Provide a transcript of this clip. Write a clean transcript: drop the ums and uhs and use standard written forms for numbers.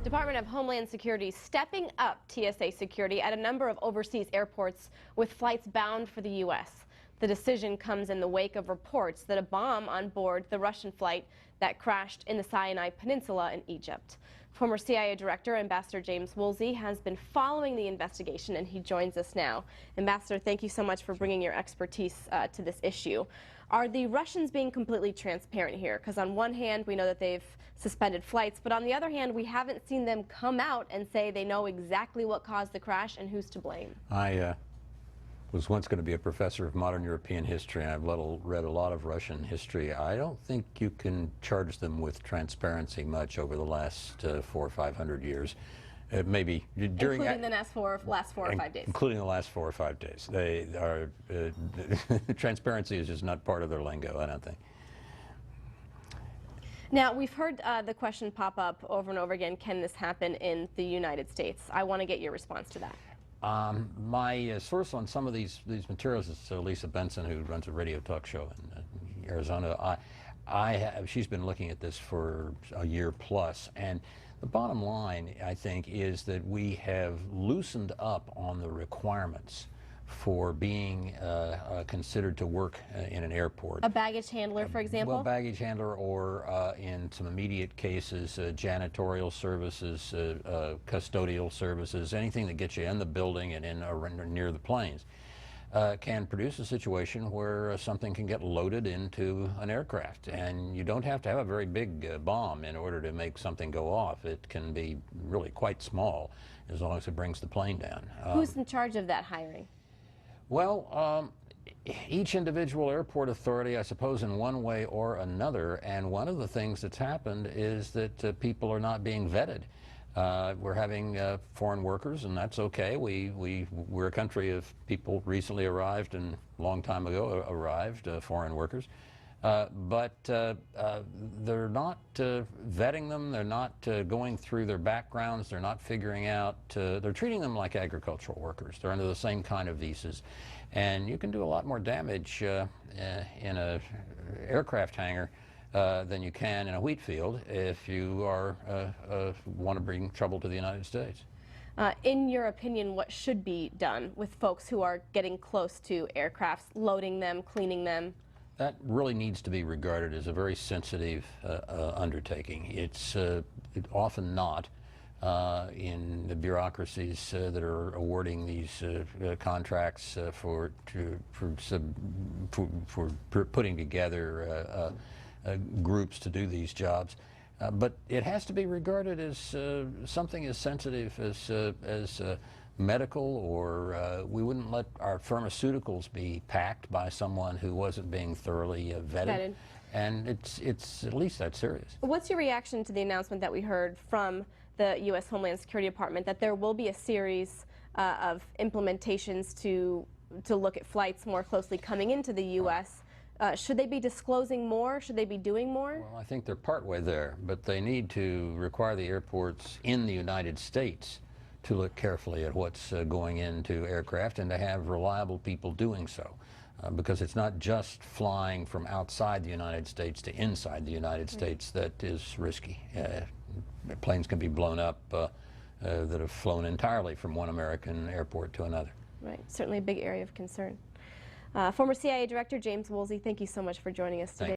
Department of Homeland Security stepping up TSA security at a number of overseas airports with flights bound for the U.S. The decision comes in the wake of reports that a bomb on board the Russian flight that crashed in the Sinai Peninsula in Egypt. Former CIA Director Ambassador James Woolsey has been following the investigation, and he joins us now. Ambassador, thank you so much for bringing your expertise to this issue. Are the Russians being completely transparent here? Because on one hand, we know that they've suspended flights, but on the other hand, we haven't seen them come out and say they know exactly what caused the crash and who's to blame. I was once going to be a professor of modern European history, and I've read a lot of Russian history. I don't think you can charge them with transparency much over the last 400 or 500 years. Maybe during including the last four or 5 days. Including the last 4 or 5 days. They are transparency is just not part of their lingo, I don't think. Now, we've heard the question pop up over and over again, can this happen in the United States? I want to get your response to that. My source on some of these materials is Lisa Benson, who runs a radio talk show in Arizona. She's been looking at this for a year plus, and the bottom line, I think, is that we have loosened up on the requirements for being considered to work in an airport. A baggage handler, for example? Well, baggage handler, or in some immediate cases, janitorial services, custodial services, anything that gets you in the building and in or near the planes. Can produce a situation where something can get loaded into an aircraft, and you don't have to have a very big bomb in order to make something go off. It can be really quite small as long as it brings the plane down. Who's in charge of that hiring? Well, each individual airport authority, I suppose, in one way or another, and one of the things that's happened is that people are not being vetted. We're having foreign workers, and that's okay. We're a country of people recently arrived and a long time ago arrived, foreign workers. But they're not vetting them, they're not going through their backgrounds, they're not figuring out, they're treating them like agricultural workers. They're under the same kind of visas. And you can do a lot more damage in an aircraft hangar than you can in a wheat field if you want to bring trouble to the United States. In your opinion, what should be done with folks who are getting close to aircrafts, loading them, cleaning them? That really needs to be regarded as a very sensitive undertaking. It's often not in the bureaucracies that are awarding these contracts for putting together groups to do these jobs. But it has to be regarded as something as sensitive as medical, or we wouldn't let our pharmaceuticals be packed by someone who wasn't being thoroughly vetted. And it's at least that serious. What's your reaction to the announcement that we heard from the U.S. Homeland Security Department that there will be a series of implementations to look at flights more closely coming into the U.S.? Should they be disclosing more? Should they be doing more? Well, I think they're partway there, but they need to require the airports in the United States to look carefully at what's going into aircraft and to have reliable people doing so. Because it's not just flying from outside the United States to inside the United States that is risky. Planes can be blown up that have flown entirely from one American airport to another. Right, certainly a big area of concern. Former CIA Director James Woolsey, thank you so much for joining us today.